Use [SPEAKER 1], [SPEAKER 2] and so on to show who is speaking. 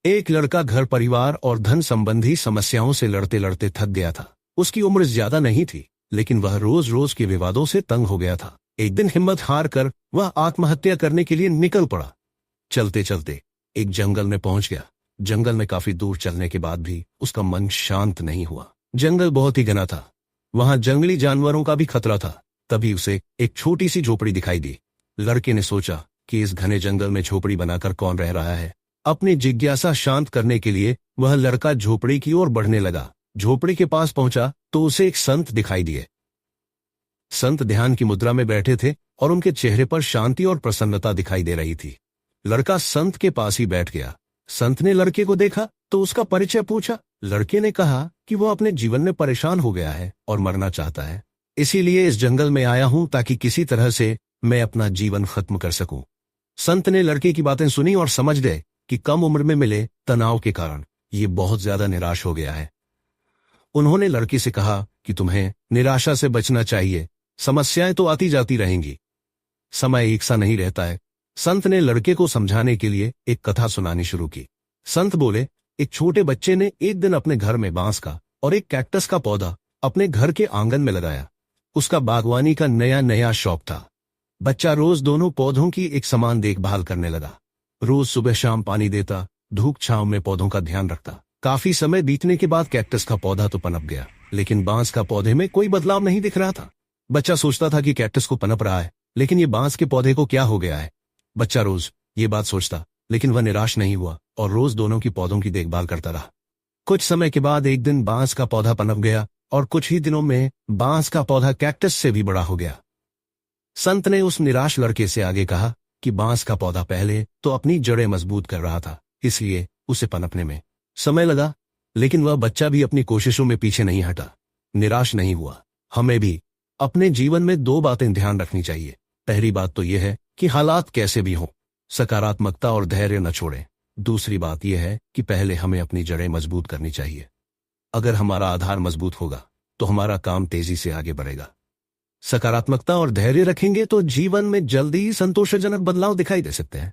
[SPEAKER 1] एक लड़का घर परिवार और धन संबंधी समस्याओं से लड़ते लड़ते थक गया था। उसकी उम्र ज्यादा नहीं थी, लेकिन वह रोज रोज के विवादों से तंग हो गया था। एक दिन हिम्मत हार कर वह आत्महत्या करने के लिए निकल पड़ा। चलते चलते एक जंगल में पहुंच गया। जंगल में काफी दूर चलने के बाद भी उसका मन शांत नहीं हुआ। जंगल बहुत ही घना था, वहां जंगली जानवरों का भी खतरा था। तभी उसे एक छोटी सी झोपड़ी दिखाई दी। लड़के ने सोचा कि इस घने जंगल में झोपड़ी बनाकर कौन रह रहा है। अपनी जिज्ञासा शांत करने के लिए वह लड़का झोपड़ी की ओर बढ़ने लगा। झोपड़ी के पास पहुंचा तो उसे एक संत दिखाई दिए। संत ध्यान की मुद्रा में बैठे थे और उनके चेहरे पर शांति और प्रसन्नता दिखाई दे रही थी। लड़का संत के पास ही बैठ गया। संत ने लड़के को देखा तो उसका परिचय पूछा। लड़के ने कहा कि वो अपने जीवन में परेशान हो गया है और मरना चाहता है, इसीलिए इस जंगल में आया हूं ताकि किसी तरह से मैं अपना जीवन खत्म कर सकूं। संत ने लड़के की बातें सुनी और समझ गए कि कम उम्र में मिले तनाव के कारण ये बहुत ज्यादा निराश हो गया है। उन्होंने लड़के से कहा कि तुम्हें निराशा से बचना चाहिए, समस्याएं तो आती जाती रहेंगी, समय एक सा नहीं रहता है। संत ने लड़के को समझाने के लिए एक कथा सुनानी शुरू की। संत बोले, एक छोटे बच्चे ने एक दिन अपने घर में बांस का और एक कैक्टस का पौधा अपने घर के आंगन में लगाया। उसका बागवानी का नया नया शौक था। बच्चा रोज दोनों पौधों की एक समान देखभाल करने लगा। रोज सुबह शाम पानी देता, धूप छांव में पौधों का ध्यान रखता। काफी समय बीतने के बाद कैक्टस का पौधा तो पनप गया, लेकिन बांस का पौधे में कोई बदलाव नहीं दिख रहा था। बच्चा सोचता था कि कैक्टस को पनप रहा है, लेकिन ये बांस के पौधे को क्या हो गया है। बच्चा रोज ये बात सोचता, लेकिन वह निराश नहीं हुआ और रोज दोनों की पौधों की देखभाल करता रहा। कुछ समय के बाद एक दिन बांस का पौधा पनप गया और कुछ ही दिनों में बांस का पौधा कैक्टस से भी बड़ा हो गया। संत ने उस निराश लड़के से आगे कहा कि बांस का पौधा पहले तो अपनी जड़ें मजबूत कर रहा था, इसलिए उसे पनपने में समय लगा, लेकिन वह बच्चा भी अपनी कोशिशों में पीछे नहीं हटा, निराश नहीं हुआ। हमें भी अपने जीवन में दो बातें ध्यान रखनी चाहिए। पहली बात तो यह है कि हालात कैसे भी हों, सकारात्मकता और धैर्य न छोड़ें। दूसरी बात यह है कि पहले हमें अपनी जड़ें मजबूत करनी चाहिए। अगर हमारा आधार मजबूत होगा तो हमारा काम तेजी से आगे बढ़ेगा। सकारात्मकता और धैर्य रखेंगे तो जीवन में जल्दी ही संतोषजनक बदलाव दिखाई दे सकते हैं।